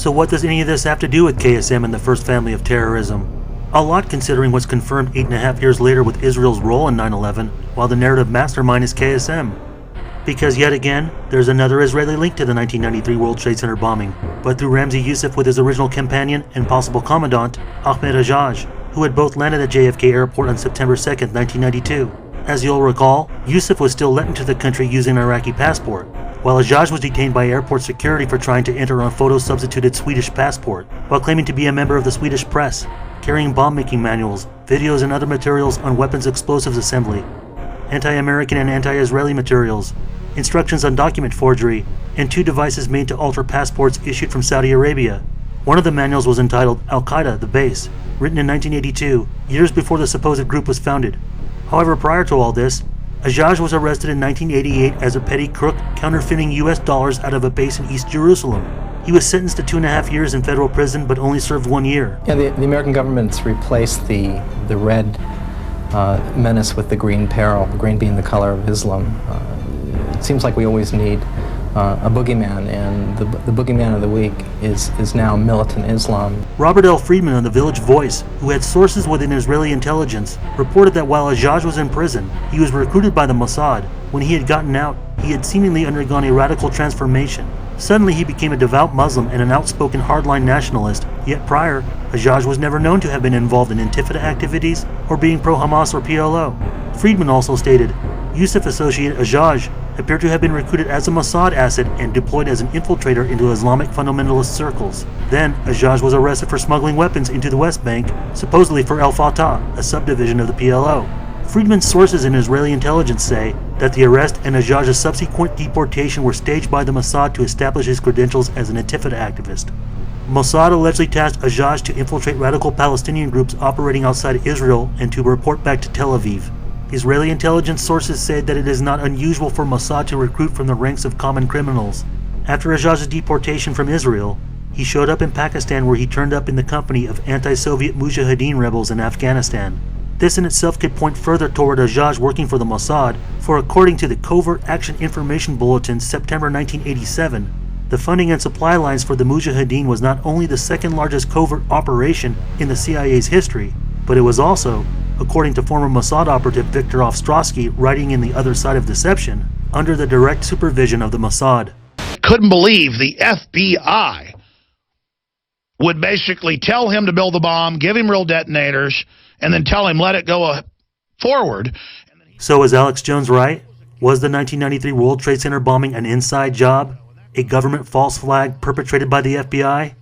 So what does any of this have to do with KSM and the first family of terrorism? A lot, considering what's confirmed 8.5 years later with Israel's role in 9/11, while the narrative mastermind is KSM. Because yet again, there's another Israeli link to the 1993 World Trade Center bombing, but through Ramzi Youssef with his original companion and possible commandant, Ahmed Ajaj, who had both landed at JFK Airport on September 2nd, 1992. As you'll recall, Youssef was still let into the country using an Iraqi passport, while Ajaj was detained by airport security for trying to enter on photo-substituted Swedish passport, while claiming to be a member of the Swedish press, carrying bomb-making manuals, videos and other materials on weapons explosives assembly, anti-American and anti-Israeli materials, instructions on document forgery, and 2 devices made to alter passports issued from Saudi Arabia. One of the manuals was entitled Al-Qaeda, the Base, written in 1982, years before the supposed group was founded. However, prior to all this, Ajaj was arrested in 1988 as a petty crook counterfeiting US dollars out of a base in East Jerusalem. He was sentenced to 2.5 years in federal prison but only served 1 year. Yeah, the American government's replaced the red menace with the green peril, the green being the color of Islam. It seems like we always need a boogeyman, and the boogeyman of the week is now militant Islam. Robert L. Friedman of the Village Voice, who had sources within Israeli intelligence, reported that while Ajaj was in prison, he was recruited by the Mossad. When he had gotten out, he had seemingly undergone a radical transformation. Suddenly he became a devout Muslim and an outspoken hardline nationalist, yet prior, Ajaj was never known to have been involved in Intifada activities or being pro-Hamas or PLO. Friedman also stated, Youssef associate Ajaj appeared to have been recruited as a Mossad asset and deployed as an infiltrator into Islamic fundamentalist circles. Then, Ajaj was arrested for smuggling weapons into the West Bank, supposedly for Al-Fatah, a subdivision of the PLO. Friedman's sources in Israeli intelligence say that the arrest and Ajaj's subsequent deportation were staged by the Mossad to establish his credentials as an Intifada activist. Mossad allegedly tasked Ajaj to infiltrate radical Palestinian groups operating outside Israel and to report back to Tel Aviv. Israeli intelligence sources said that it is not unusual for Mossad to recruit from the ranks of common criminals. After Ajaj's deportation from Israel, he showed up in Pakistan, where he turned up in the company of anti-Soviet Mujahideen rebels in Afghanistan. This in itself could point further toward Ajaj working for the Mossad, for according to the Covert Action Information Bulletin September 1987, the funding and supply lines for the Mujahideen was not only the second largest covert operation in the CIA's history, but it was also, according to former Mossad operative Viktor Ostrowski writing in The Other Side of Deception, under the direct supervision of the Mossad. Couldn't believe the FBI would basically tell him to build the bomb, give him real detonators, and then tell him let it go forward. So is Alex Jones right? Was the 1993 World Trade Center bombing an inside job? A government false flag perpetrated by the FBI?